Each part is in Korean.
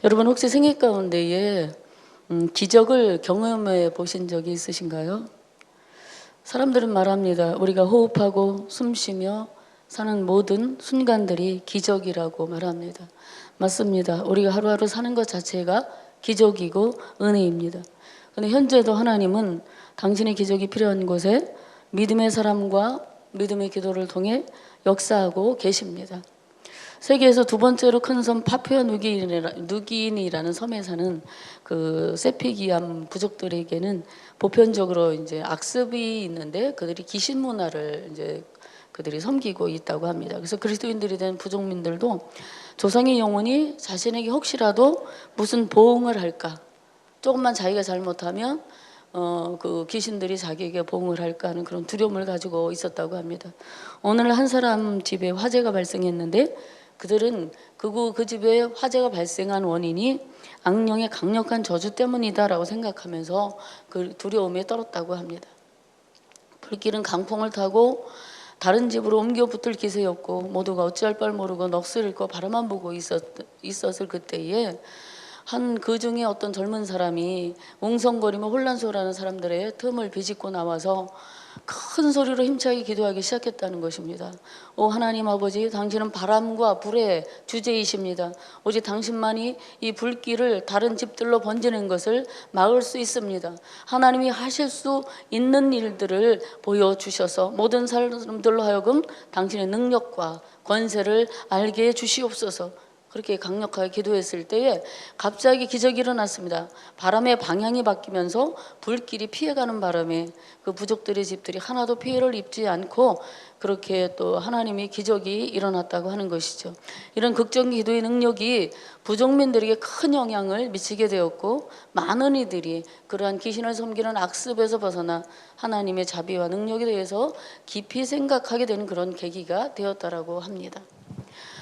여러분 혹시 생애 가운데에 기적을 경험해 보신 적이 있으신가요? 사람들은 말합니다. 우리가 호흡하고 숨쉬며 사는 모든 순간들이 기적이라고 말합니다. 맞습니다. 우리가 하루하루 사는 것 자체가 기적이고 은혜입니다. 그런데 현재도 하나님은 당신의 기적이 필요한 곳에 믿음의 사람과 믿음의 기도를 통해 역사하고 계십니다. 세계에서 두 번째로 큰 섬 파푸아 누기니라는 섬에 사는 그 세피기암 부족들에게는 보편적으로 이제 악습이 있는데 그들이 귀신 문화를 이제 그들이 섬기고 있다고 합니다. 그래서 그리스도인들이 된 부족민들도 조상의 영혼이 자신에게 혹시라도 무슨 보응을 할까, 조금만 자기가 잘못하면 그 귀신들이 자기에게 보응을 할까 하는 그런 두려움을 가지고 있었다고 합니다. 오늘 한 사람 집에 화재가 발생했는데 그들은 그 집에 화재가 발생한 원인이 악령의 강력한 저주 때문이다라고 생각하면서 그 두려움에 떨었다고 합니다. 불길은 강풍을 타고 다른 집으로 옮겨 붙을 기세였고 모두가 어찌할 바를 모르고 넋을 잃고 바라만 보고 있었을 그때에 한 그 중에 어떤 젊은 사람이 웅성거리며 혼란스러워하는 사람들의 틈을 비집고 나와서 큰 소리로 힘차게 기도하기 시작했다는 것입니다. 오 하나님 아버지, 당신은 바람과 불의 주제이십니다. 오직 당신만이 이 불길을 다른 집들로 번지는 것을 막을 수 있습니다. 하나님이 하실 수 있는 일들을 보여주셔서 모든 사람들로 하여금 당신의 능력과 권세를 알게 해주시옵소서. 그렇게 강력하게 기도했을 때에 갑자기 기적이 일어났습니다. 바람의 방향이 바뀌면서 불길이 피해가는 바람에 그 부족들의 집들이 하나도 피해를 입지 않고 그렇게 또 하나님의 기적이 일어났다고 하는 것이죠. 이런 극적 기도의 능력이 부족민들에게 큰 영향을 미치게 되었고 많은 이들이 그러한 귀신을 섬기는 악습에서 벗어나 하나님의 자비와 능력에 대해서 깊이 생각하게 되는 그런 계기가 되었다라고 합니다.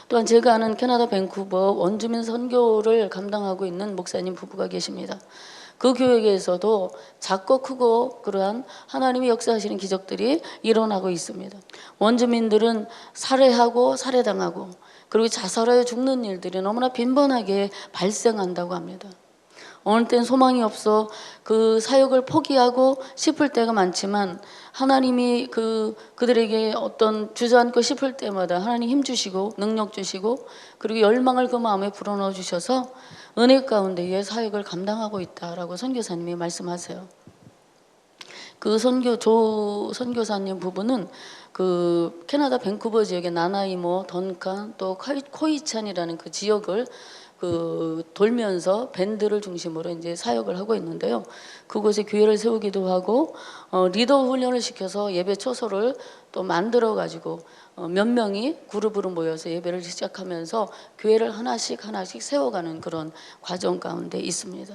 또한 제가 아는 캐나다 밴쿠버 원주민 선교를 감당하고 있는 목사님 부부가 계십니다. 그 교회에서도 작고 크고 그러한 하나님이 역사하시는 기적들이 일어나고 있습니다. 원주민들은 살해하고 살해당하고 그리고 자살하여 죽는 일들이 너무나 빈번하게 발생한다고 합니다. 어느 땐 소망이 없어 그 사역을 포기하고 싶을 때가 많지만 하나님이 그들에게 어떤 주저앉고 싶을 때마다 하나님 힘 주시고 능력 주시고 그리고 열망을 그 마음에 불어넣어 주셔서 은혜 가운데에 사역을 감당하고 있다라고 선교사님이 말씀하세요. 그 선교사님 부부는 그 캐나다 밴쿠버 지역의 나나이모, 던칸 또 코이찬이라는 그 지역을 돌면서 밴드를 중심으로 이제 사역을 하고 있는데요. 그곳에 교회를 세우기도 하고 리더 훈련을 시켜서 예배 초소를 또 만들어 가지고 몇 명이 그룹으로 모여서 예배를 시작하면서 교회를 하나씩 세워가는 그런 과정 가운데 있습니다.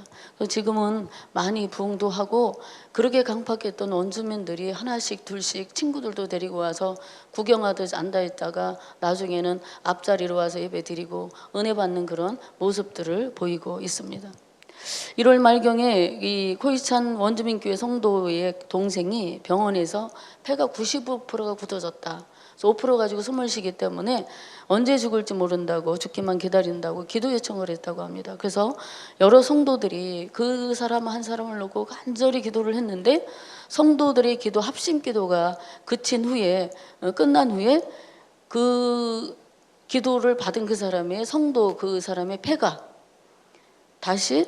지금은 많이 부흥도 하고 그렇게 강팍했던 원주민들이 하나씩 둘씩 친구들도 데리고 와서 구경하듯 앉아 있다가 나중에는 앞자리로 와서 예배 드리고 은혜 받는 그런 모습들을 보이고 있습니다. 1월 말경에 이 코이찬 원주민교회 성도의 동생이 병원에서 폐가 95%가 굳어졌다. 5% 가지고 숨을 쉬기 때문에 언제 죽을지 모른다고 죽기만 기다린다고 기도 요청을 했다고 합니다. 그래서 여러 성도들이 그 사람 한 사람을 놓고 간절히 기도를 했는데 성도들의 기도 합심 기도가 끝난 후에 그 기도를 받은 그 사람의 폐가 다시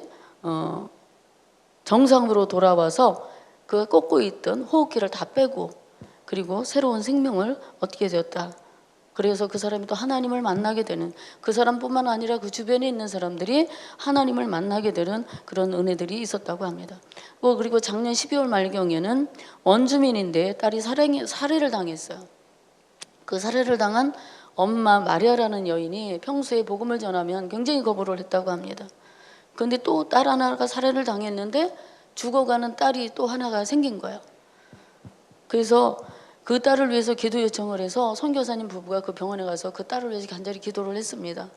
정상으로 돌아와서 그가 꽂고 있던 호흡기를 다 빼고 그리고 새로운 생명을 얻게 되었다. 그래서 그 사람이 또 하나님을 만나게 되는, 그 사람뿐만 아니라 그 주변에 있는 사람들이 하나님을 만나게 되는 그런 은혜들이 있었다고 합니다. 그리고 작년 12월 말경에는 원주민인데 딸이 살해를 당했어요. 그 살해를 당한 엄마 마리아라는 여인이 평소에 복음을 전하면 굉장히 거부를 했다고 합니다. 그런데 또 딸 하나가 살해를 당했는데 죽어가는 딸이 또 하나가 생긴 거예요. 그래서 그 딸을 위해서 기도 요청을 해서 선교사님 부부가 그 병원에 가서 그 딸을 위해서 간절히 기도를 했습니다.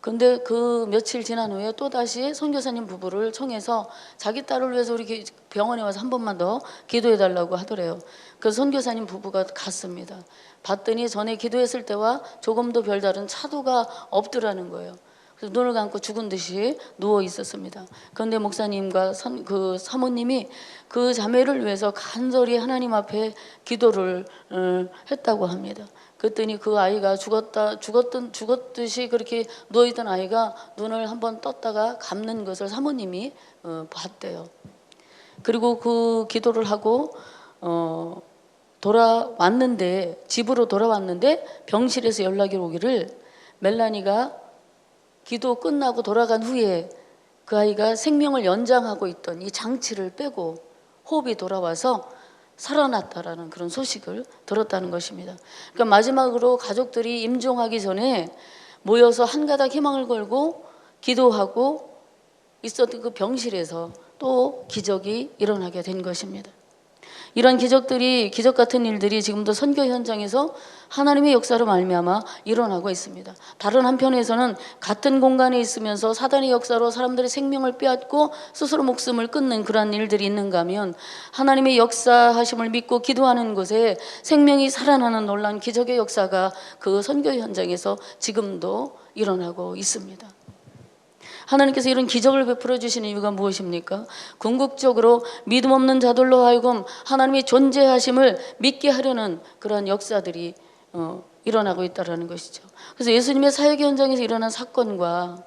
근데 그 며칠 지난 후에 또다시 선교사님 부부를 청해서 자기 딸을 위해서 우리 병원에 와서 한 번만 더 기도해 달라고 하더래요. 그래서 선교사님 부부가 갔습니다. 봤더니 전에 기도했을 때와 조금도 별다른 차도가 없더라는 거예요. 그래서 눈을 감고 죽은 듯이 누워 있었습니다. 그런데 목사님과 그 사모님이 그 자매를 위해서 간절히 하나님 앞에 기도를 했다고 합니다. 그랬더니 그 아이가 죽었듯이 그렇게 누워있던 아이가 눈을 한번 떴다가 감는 것을 사모님이 봤대요. 그리고 그 기도를 하고 집으로 돌아왔는데 병실에서 연락이 오기를 멜라니가 기도 끝나고 돌아간 후에 그 아이가 생명을 연장하고 있던 이 장치를 빼고 호흡이 돌아와서 살아났다라는 그런 소식을 들었다는 것입니다. 그러니까 마지막으로 가족들이 임종하기 전에 모여서 한 가닥 희망을 걸고 기도하고 있었던 그 병실에서 또 기적이 일어나게 된 것입니다. 이런 기적 같은 일들이 지금도 선교 현장에서 하나님의 역사로 말미암아 일어나고 있습니다. 다른 한편에서는 같은 공간에 있으면서 사단의 역사로 사람들의 생명을 빼앗고 스스로 목숨을 끊는 그러한 일들이 있는가 하면 하나님의 역사하심을 믿고 기도하는 곳에 생명이 살아나는 놀라운 기적의 역사가 그 선교 현장에서 지금도 일어나고 있습니다. 하나님께서 이런 기적을 베풀어 주시는 이유가 무엇입니까? 궁극적으로 믿음 없는 자들로 하여금 하나님의 존재하심을 믿게 하려는 그런 역사들이 일어나고 있다는 것이죠. 그래서 예수님의 사역 현장에서 일어난 사건과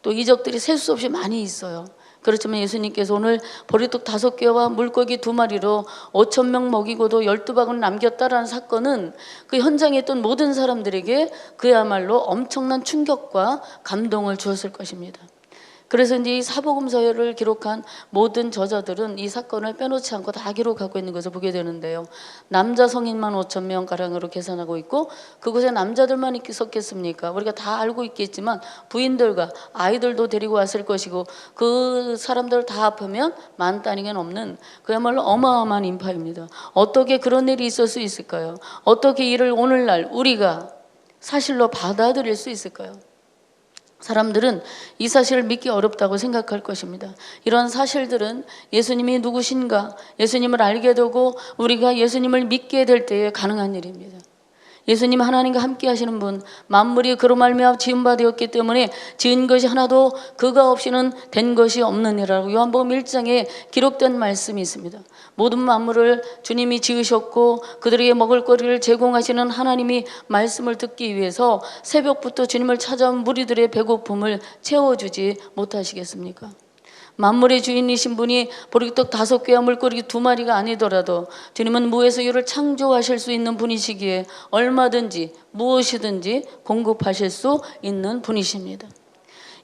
또 이적들이 셀 수 없이 많이 있어요. 그렇지만 예수님께서 오늘 보리떡 5개와 물고기 2마리로 5,000명 먹이고도 12바구니 남겼다라는 사건은 그 현장에 있던 모든 사람들에게 그야말로 엄청난 충격과 감동을 주었을 것입니다. 그래서 이제 이 사복음서를 기록한 모든 저자들은 이 사건을 빼놓지 않고 다 기록하고 있는 것을 보게 되는데요. 남자 성인만 5,000명 가량으로 계산하고 있고 그곳에 남자들만 있었겠습니까? 우리가 다 알고 있겠지만 부인들과 아이들도 데리고 왔을 것이고 그 사람들 다 합하면 만 단위가 넘는 그야말로 어마어마한 인파입니다. 어떻게 그런 일이 있을 수 있을까요? 어떻게 이를 오늘날 우리가 사실로 받아들일 수 있을까요? 사람들은 이 사실을 믿기 어렵다고 생각할 것입니다. 이런 사실들은 예수님이 누구신가, 예수님을 알게 되고 우리가 예수님을 믿게 될 때에 가능한 일입니다. 예수님 하나님과 함께 하시는 분, 만물이 그로 말미암아 지은 바 되었기 때문에 지은 것이 하나도 그가 없이는 된 것이 없느니라고 요한복음 1장에 기록된 말씀이 있습니다. 모든 만물을 주님이 지으셨고 그들에게 먹을 거리를 제공하시는 하나님이 말씀을 듣기 위해서 새벽부터 주님을 찾아온 무리들의 배고픔을 채워주지 못하시겠습니까? 만물의 주인이신 분이 보리떡 5개와 물고기 2마리가 아니더라도 주님은 무에서 유를 창조하실 수 있는 분이시기에 얼마든지 무엇이든지 공급하실 수 있는 분이십니다.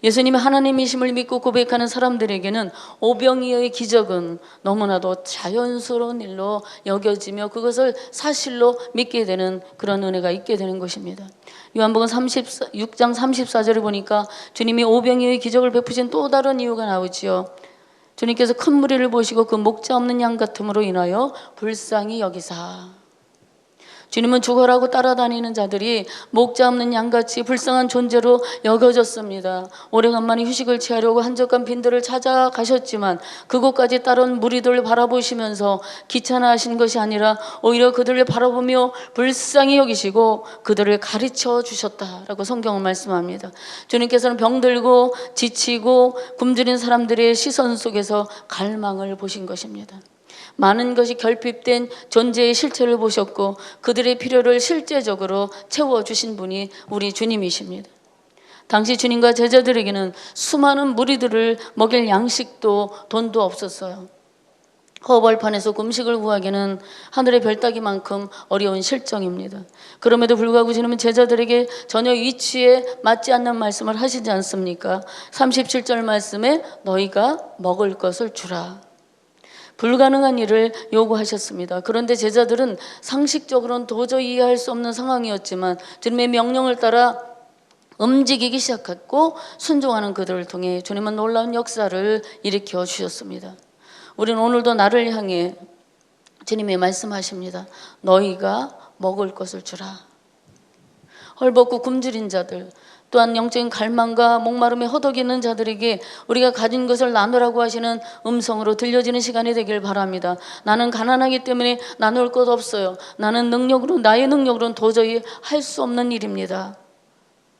예수님이 하나님이심을 믿고 고백하는 사람들에게는 오병이어의 기적은 너무나도 자연스러운 일로 여겨지며 그것을 사실로 믿게 되는 그런 은혜가 있게 되는 것입니다. 요한복음 6장 34절을 보니까 주님이 오병이어의 기적을 베푸신 또 다른 이유가 나오지요. 주님께서 큰 무리를 보시고 그 목자 없는 양 같음으로 인하여 불쌍히 여기사. 주님은 죽어라고 따라다니는 자들이 목자 없는 양같이 불쌍한 존재로 여겨졌습니다. 오래간만에 휴식을 취하려고 한적한 빈들을 찾아가셨지만 그곳까지 따른 무리들을 바라보시면서 귀찮아하신 것이 아니라 오히려 그들을 바라보며 불쌍히 여기시고 그들을 가르쳐 주셨다라고 성경은 말씀합니다. 주님께서는 병들고 지치고 굶주린 사람들의 시선 속에서 갈망을 보신 것입니다. 많은 것이 결핍된 존재의 실체를 보셨고 그들의 필요를 실제적으로 채워주신 분이 우리 주님이십니다. 당시 주님과 제자들에게는 수많은 무리들을 먹일 양식도 돈도 없었어요. 허벌판에서 음식을 구하기는 하늘의 별 따기만큼 어려운 실정입니다. 그럼에도 불구하고 주님은 제자들에게 전혀 위치에 맞지 않는 말씀을 하시지 않습니까? 37절 말씀에 너희가 먹을 것을 주라. 불가능한 일을 요구하셨습니다. 그런데 제자들은 상식적으로는 도저히 이해할 수 없는 상황이었지만 주님의 명령을 따라 움직이기 시작했고 순종하는 그들을 통해 주님은 놀라운 역사를 일으켜 주셨습니다. 우리는 오늘도 나를 향해 주님이 말씀하십니다. 너희가 먹을 것을 주라. 헐벗고 굶주린 자들, 또한 영적인 갈망과 목마름에 허덕이는 자들에게 우리가 가진 것을 나누라고 하시는 음성으로 들려지는 시간이 되길 바랍니다. 나는 가난하기 때문에 나눌 것 없어요. 나의 능력으로는 도저히 할 수 없는 일입니다.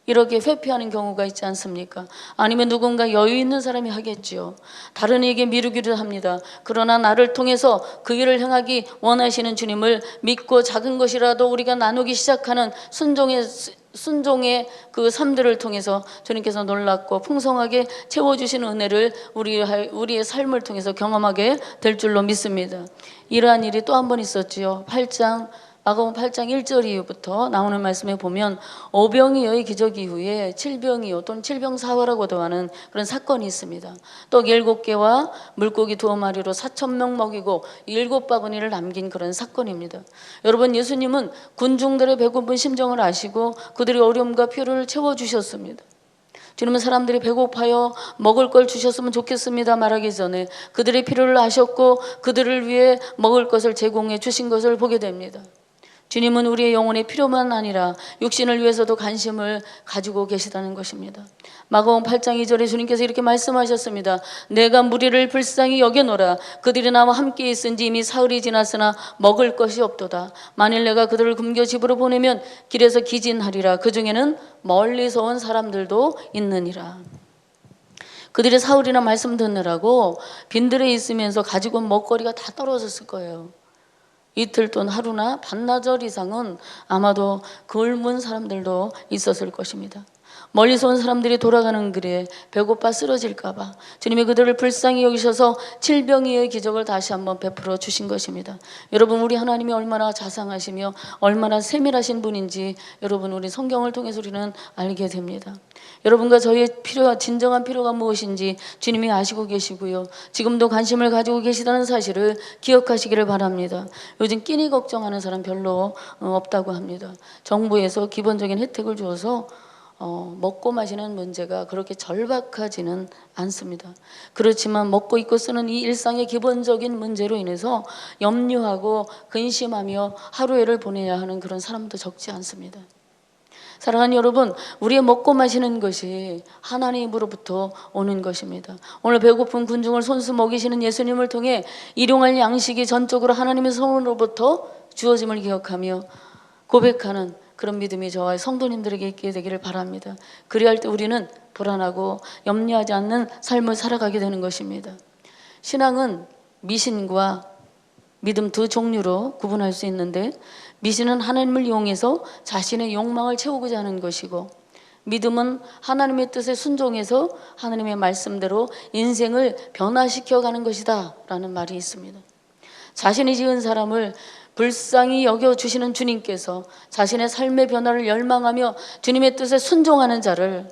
이렇게 회피하는 경우가 있지 않습니까? 아니면 누군가 여유 있는 사람이 하겠지요. 다른 이에게 미루기를 합니다. 그러나 나를 통해서 그 일을 행하기 원하시는 주님을 믿고 작은 것이라도 우리가 나누기 시작하는 순종의 그 삶들을 통해서 주님께서 놀랍고 풍성하게 채워주시는 은혜를 우리의 삶을 통해서 경험하게 될 줄로 믿습니다. 이러한 일이 또 한 번 있었지요. 마가복음 8장 1절 이후부터 나오는 말씀에 보면 오병이어의 기적 이후에 칠병이어 또는 칠병사화라고도 하는 그런 사건이 있습니다. 떡 7개와 물고기 2마리로 4,000명 먹이고 7바구니를 남긴 그런 사건입니다. 여러분, 예수님은 군중들의 배고픈 심정을 아시고 그들의 어려움과 필요를 채워주셨습니다. 주님은 사람들이 배고파요 먹을 걸 주셨으면 좋겠습니다 말하기 전에 그들의 필요를 아셨고 그들을 위해 먹을 것을 제공해 주신 것을 보게 됩니다. 주님은 우리의 영혼의 필요만 아니라 육신을 위해서도 관심을 가지고 계시다는 것입니다. 마가복음 8장 2절에 주님께서 이렇게 말씀하셨습니다. 내가 무리를 불쌍히 여겨노라. 그들이 나와 함께 있은지 이미 사흘이 지났으나 먹을 것이 없도다. 만일 내가 그들을 굶겨 집으로 보내면 길에서 기진하리라. 그 중에는 멀리서 온 사람들도 있느니라. 그들이 사흘이나 말씀 듣느라고 빈들에 있으면서 가지고 온 먹거리가 다 떨어졌을 거예요. 이틀 또는 하루나 반나절 이상은 아마도 굶은 사람들도 있었을 것입니다. 멀리서 온 사람들이 돌아가는 길에 배고파 쓰러질까 봐 주님이 그들을 불쌍히 여기셔서 칠병이의 기적을 다시 한번 베풀어 주신 것입니다. 여러분, 우리 하나님이 얼마나 자상하시며 얼마나 세밀하신 분인지 여러분, 우리 성경을 통해서 우리는 알게 됩니다. 여러분과 저희의 진정한 필요가 무엇인지 주님이 아시고 계시고요. 지금도 관심을 가지고 계시다는 사실을 기억하시기를 바랍니다. 요즘 끼니 걱정하는 사람 별로 없다고 합니다. 정부에서 기본적인 혜택을 주어서 먹고 마시는 문제가 그렇게 절박하지는 않습니다. 그렇지만 먹고 입고 쓰는 이 일상의 기본적인 문제로 인해서 염려하고 근심하며 하루해를 보내야 하는 그런 사람도 적지 않습니다. 사랑하는 여러분, 우리의 먹고 마시는 것이 하나님으로부터 오는 것입니다. 오늘 배고픈 군중을 손수 먹이시는 예수님을 통해 일용할 양식이 전적으로 하나님의 손으로부터 주어짐을 기억하며 고백하는 그런 믿음이 저와 성도님들에게 있게 되기를 바랍니다. 그리할 때 우리는 불안하고 염려하지 않는 삶을 살아가게 되는 것입니다. 신앙은 미신과 믿음 두 종류로 구분할 수 있는데, 미신은 하나님을 이용해서 자신의 욕망을 채우고자 하는 것이고, 믿음은 하나님의 뜻에 순종해서 하나님의 말씀대로 인생을 변화시켜가는 것이다 라는 말이 있습니다. 자신이 지은 사람을 불쌍히 여겨주시는 주님께서 자신의 삶의 변화를 열망하며 주님의 뜻에 순종하는 자를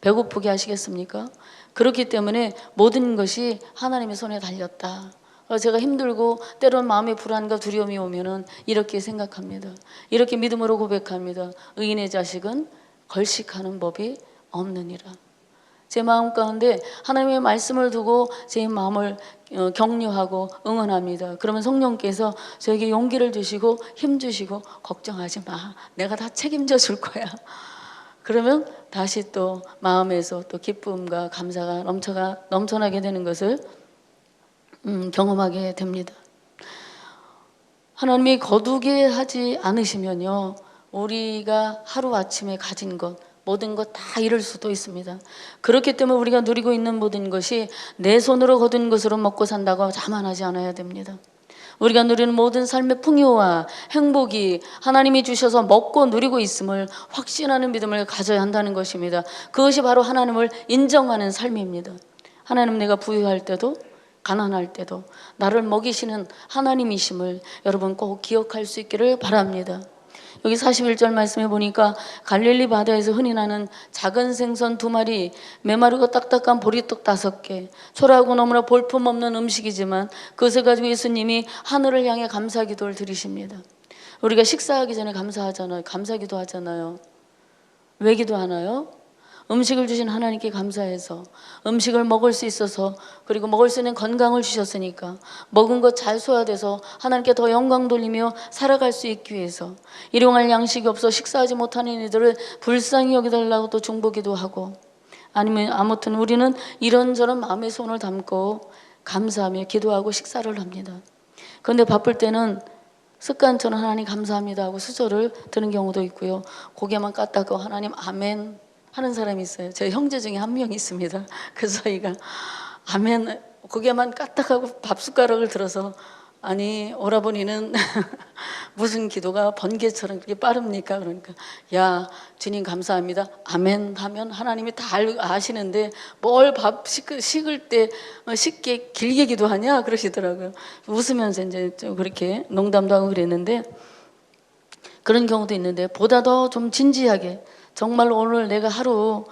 배고프게 하시겠습니까? 그렇기 때문에 모든 것이 하나님의 손에 달렸다. 제가 힘들고 때로는 마음의 불안과 두려움이 오면은 이렇게 생각합니다. 이렇게 믿음으로 고백합니다. 의인의 자식은 걸식하는 법이 없느니라. 제 마음 가운데 하나님의 말씀을 두고 제 마음을 격려하고 응원합니다. 그러면 성령께서 저에게 용기를 주시고 힘 주시고 걱정하지 마. 내가 다 책임져 줄 거야. 그러면 다시 또 마음에서 또 기쁨과 감사가 넘쳐나게 되는 것을 경험하게 됩니다. 하나님이 거두게 하지 않으시면요, 우리가 하루아침에 가진 것 모든 것 다 잃을 수도 있습니다. 그렇기 때문에 우리가 누리고 있는 모든 것이 내 손으로 거둔 것으로 먹고 산다고 자만하지 않아야 됩니다. 우리가 누리는 모든 삶의 풍요와 행복이 하나님이 주셔서 먹고 누리고 있음을 확신하는 믿음을 가져야 한다는 것입니다. 그것이 바로 하나님을 인정하는 삶입니다. 하나님, 내가 부유할 때도 가난할 때도 나를 먹이시는 하나님이심을 여러분 꼭 기억할 수 있기를 바랍니다. 여기 41절 말씀해 보니까 갈릴리 바다에서 흔히 나는 작은 생선 2마리, 메마르고 딱딱한 보리떡 5개, 초라하고 너무나 볼품없는 음식이지만 그것을 가지고 예수님이 하늘을 향해 감사기도를 드리십니다. 우리가 식사하기 전에 감사하잖아요. 감사기도 하잖아요. 왜 기도하나요? 음식을 주신 하나님께 감사해서, 음식을 먹을 수 있어서, 그리고 먹을 수 있는 건강을 주셨으니까 먹은 것 잘 소화돼서 하나님께 더 영광 돌리며 살아갈 수 있기 위해서, 일용할 양식이 없어 식사하지 못하는 이들을 불쌍히 여기달라고 또 중보기도 하고, 아니면 아무튼 우리는 이런저런 마음의 손을 담고 감사하며 기도하고 식사를 합니다. 그런데 바쁠 때는 습관처럼 하나님 감사합니다 하고 수저를 드는 경우도 있고요. 고개만 까딱하고 하나님 아멘 하는 사람이 있어요. 제 형제 중에 한 명 있습니다. 그래서 저희가 아멘 고개만 까딱하고 밥 숟가락을 들어서 아니 오라버니는 무슨 기도가 번개처럼 그렇게 빠릅니까? 그러니까 야 주님 감사합니다 아멘 하면 하나님이 다 아시는데 뭘 밥 식을 때 쉽게 길게 기도하냐 그러시더라고요. 웃으면서 이제 좀 그렇게 농담도 하고 그랬는데 그런 경우도 있는데 보다 더 좀 진지하게 정말 오늘 내가 하루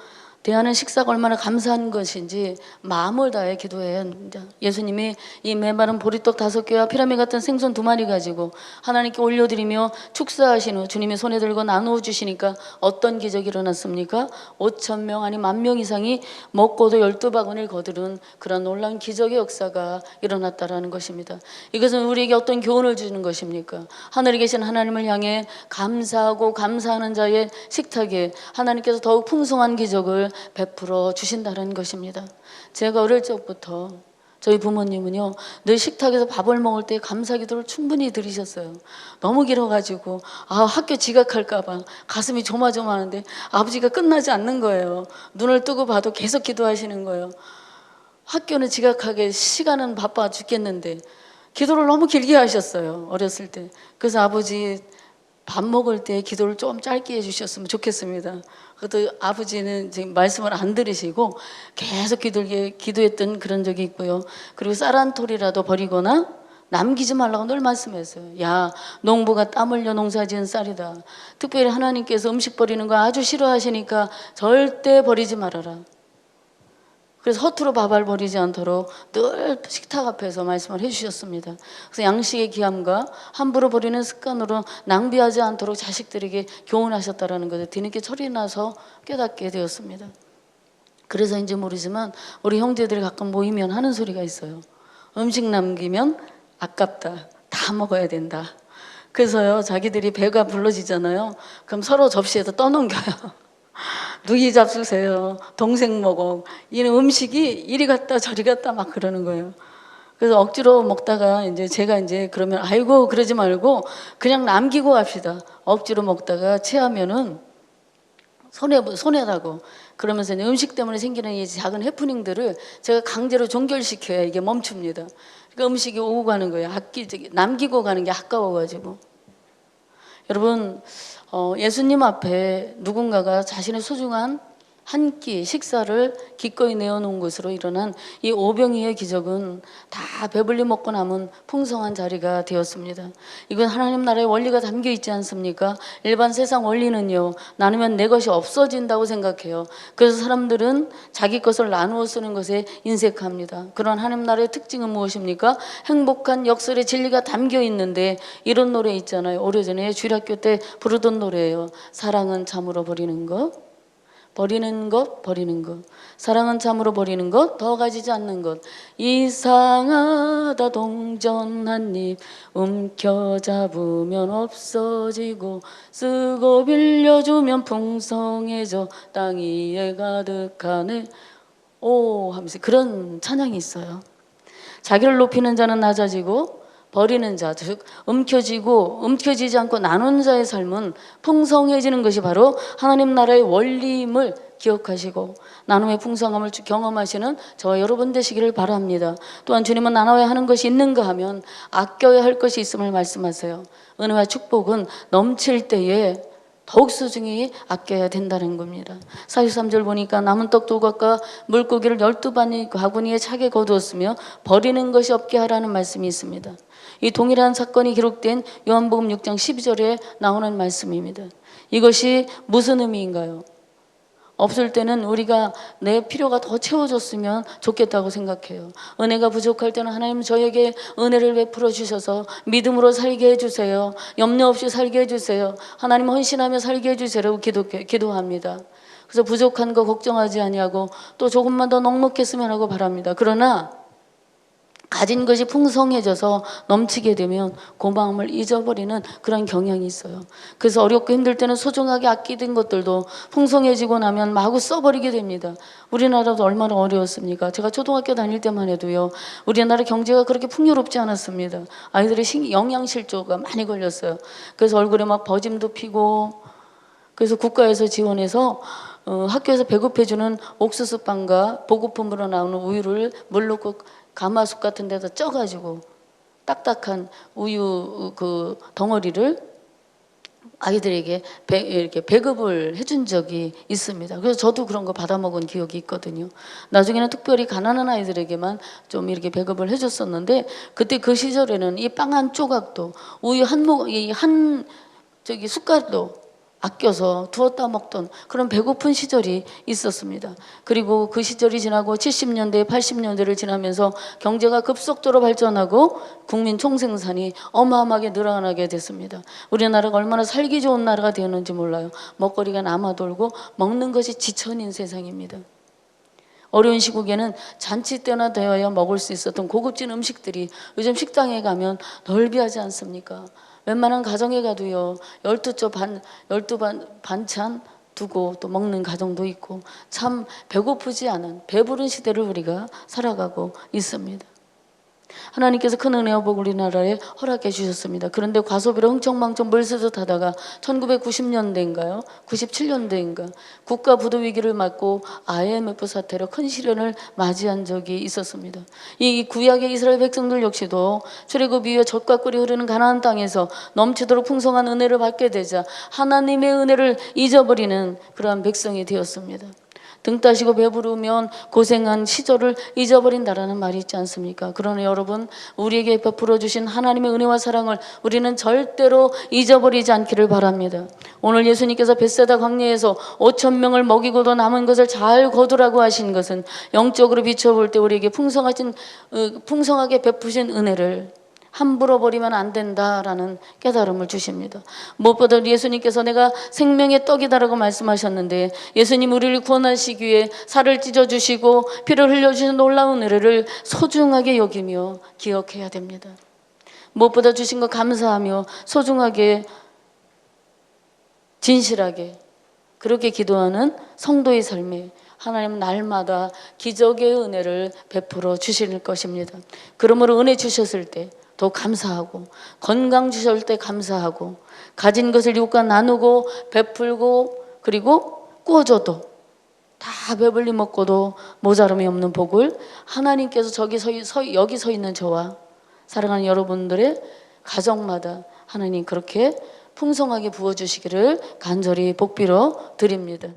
대하는 식사가 얼마나 감사한 것인지 마음을 다해 기도해야 합니다. 예수님이 이 메마른 보리떡 5개와 피라미 같은 생선 2마리 가지고 하나님께 올려드리며 축사하신 후 주님의 손에 들고 나누어 주시니까 어떤 기적이 일어났습니까? 5,000명 아니 10,000명 이상이 먹고도 12바구니를 거두는 그런 놀라운 기적의 역사가 일어났다라는 것입니다. 이것은 우리에게 어떤 교훈을 주는 것입니까? 하늘에 계신 하나님을 향해 감사하고 감사하는 자의 식탁에 하나님께서 더욱 풍성한 기적을 베풀어 주신다는 것입니다. 제가 어릴 적부터 저희 부모님은요 늘 식탁에서 밥을 먹을 때 감사기도를 충분히 드리셨어요. 너무 길어가지고 학교 지각할까봐 가슴이 조마조마하는데 아버지가 끝나지 않는 거예요. 눈을 뜨고 봐도 계속 기도하시는 거예요. 학교는 지각하게 시간은 바빠 죽겠는데 기도를 너무 길게 하셨어요. 어렸을 때. 그래서 아버지 밥 먹을 때 기도를 좀 짧게 해주셨으면 좋겠습니다. 그것도 아버지는 지금 말씀을 안 들으시고 계속 기도했던 그런 적이 있고요. 그리고 쌀 한 톨이라도 버리거나 남기지 말라고 늘 말씀했어요. 야 농부가 땀 흘려 농사지은 쌀이다. 특별히 하나님께서 음식 버리는 거 아주 싫어하시니까 절대 버리지 말아라. 그래서 허투루 밥알 버리지 않도록 늘 식탁 앞에서 말씀을 해주셨습니다. 그래서 양식의 귀함과 함부로 버리는 습관으로 낭비하지 않도록 자식들에게 교훈하셨다라는 것을 뒤늦게 철이 나서 깨닫게 되었습니다. 그래서인지 모르지만 우리 형제들이 가끔 모이면 하는 소리가 있어요. 음식 남기면 아깝다. 다 먹어야 된다. 그래서요 자기들이 배가 불러지잖아요. 그럼 서로 접시에다 떠넘겨요. 누이 잡수세요. 동생 먹어. 이는 음식이 이리 갔다 저리 갔다 막 그러는 거예요. 그래서 억지로 먹다가 이제 제가 이제 그러면 아이고 그러지 말고 그냥 남기고 갑시다. 억지로 먹다가 체하면은 손해라고 그러면서 음식 때문에 생기는 이 작은 해프닝들을 제가 강제로 종결시켜야 이게 멈춥니다. 그러니까 음식이 오고 가는 거예요. 남기고 가는 게 아까워가지고. 여러분 예수님 앞에 누군가가 자신의 소중한 한 끼 식사를 기꺼이 내어놓은 것으로 일어난 이 오병이의 기적은 다 배불리 먹고 남은 풍성한 자리가 되었습니다. 이건 하나님 나라의 원리가 담겨 있지 않습니까? 일반 세상 원리는요 나누면 내 것이 없어진다고 생각해요. 그래서 사람들은 자기 것을 나누어 쓰는 것에 인색합니다. 그런 하나님 나라의 특징은 무엇입니까? 행복한 역설의 진리가 담겨 있는데 이런 노래 있잖아요. 오래전에 주일학교 때 부르던 노래예요. 사랑은 참으로 버리는 것, 버리는 것, 버리는 것. 사랑은 참으로 버리는 것, 더 가지지 않는 것. 이상하다 동전 한 입 움켜잡으면 없어지고 쓰고 빌려주면 풍성해져 땅 위에 가득하네. 오 하면서 그런 찬양이 있어요. 자기를 높이는 자는 낮아지고 버리는 자, 즉 움켜쥐지 않고 나누는 자의 삶은 풍성해지는 것이 바로 하나님 나라의 원리임을 기억하시고 나눔의 풍성함을 경험하시는 저와 여러분 되시기를 바랍니다. 또한 주님은 나눠야 하는 것이 있는가 하면 아껴야 할 것이 있음을 말씀하세요. 은혜와 축복은 넘칠 때에 더욱 소중히 아껴야 된다는 겁니다. 43절 보니까 남은 떡 2갓과 물고기를 12바구니에 차게 거두었으며 버리는 것이 없게 하라는 말씀이 있습니다. 이 동일한 사건이 기록된 요한복음 6장 12절에 나오는 말씀입니다. 이것이 무슨 의미인가요? 없을 때는 우리가 내 필요가 더 채워졌으면 좋겠다고 생각해요. 은혜가 부족할 때는 하나님 저에게 은혜를 베풀어 주셔서 믿음으로 살게 해주세요. 염려 없이 살게 해주세요. 하나님 헌신하며 살게 해주세요. 기도합니다. 그래서 부족한 거 걱정하지 아니하고 또 조금만 더 넉넉했으면 하고 바랍니다. 그러나 가진 것이 풍성해져서 넘치게 되면 고마움을 잊어버리는 그런 경향이 있어요. 그래서 어렵고 힘들 때는 소중하게 아끼던 것들도 풍성해지고 나면 마구 써버리게 됩니다. 우리나라도 얼마나 어려웠습니까? 제가 초등학교 다닐 때만 해도요, 우리나라 경제가 그렇게 풍요롭지 않았습니다. 아이들이 영양실조가 많이 걸렸어요. 그래서 얼굴에 막 버짐도 피고, 그래서 국가에서 지원해서 학교에서 배급해주는 옥수수빵과 보급품으로 나오는 우유를 물 넣고 가마솥 같은 데다 쪄가지고 딱딱한 우유 그 덩어리를 아이들에게 이렇게 배급을 해준 적이 있습니다. 그래서 저도 그런 거 받아 먹은 기억이 있거든요. 나중에는 특별히 가난한 아이들에게만 좀 이렇게 배급을 해줬었는데, 그때 그 시절에는 이 빵 한 조각도 우유 한 숟갈도 아껴서 두었다 먹던 그런 배고픈 시절이 있었습니다. 그리고 그 시절이 지나고 70년대, 80년대를 지나면서 경제가 급속도로 발전하고 국민 총생산이 어마어마하게 늘어나게 됐습니다. 우리나라가 얼마나 살기 좋은 나라가 되었는지 몰라요. 먹거리가 남아돌고 먹는 것이 지천인 세상입니다. 어려운 시국에는 잔치 때나 되어야 먹을 수 있었던 고급진 음식들이 요즘 식당에 가면 널비하지 않습니까? 웬만한 가정에 가도요, 12 반찬 두고 또 먹는 가정도 있고, 참 배고프지 않은 배부른 시대를 우리가 살아가고 있습니다. 하나님께서 큰 은혜와 복을 우리나라에 허락해 주셨습니다. 그런데 과소비로 흥청망청 물스듯하다가 1990년대인가요? 97년대인가 국가 부도 위기를 맞고 IMF 사태로 큰 시련을 맞이한 적이 있었습니다. 이 구약의 이스라엘 백성들 역시도 출애굽 이후에 젖과 꿀이 흐르는 가나안 땅에서 넘치도록 풍성한 은혜를 받게 되자 하나님의 은혜를 잊어버리는 그러한 백성이 되었습니다. 등 따시고 배부르면 고생한 시절을 잊어버린다라는 말이 있지 않습니까? 그러나 여러분, 우리에게 베풀어 주신 하나님의 은혜와 사랑을 우리는 절대로 잊어버리지 않기를 바랍니다. 오늘 예수님께서 벳세다 광야에서 5,000명을 먹이고도 남은 것을 잘 거두라고 하신 것은 영적으로 비춰볼 때 우리에게 풍성하게 베푸신 은혜를 함부로 버리면 안 된다라는 깨달음을 주십니다. 무엇보다 예수님께서 내가 생명의 떡이다라고 말씀하셨는데, 예수님 우리를 구원하시기 위해 살을 찢어주시고 피를 흘려주신 놀라운 은혜를 소중하게 여기며 기억해야 됩니다. 무엇보다 주신 거 감사하며 소중하게 진실하게 그렇게 기도하는 성도의 삶에 하나님은 날마다 기적의 은혜를 베풀어 주실 것입니다. 그러므로 은혜 주셨을 때 더 감사하고, 건강 주실 때 감사하고, 가진 것을 이웃과 나누고 베풀고, 그리고 꾸어줘도 다 배불리 먹고도 모자람이 없는 복을 하나님께서 여기 서 있는 저와 사랑하는 여러분들의 가정마다 하나님 그렇게 풍성하게 부어주시기를 간절히 복비러 드립니다.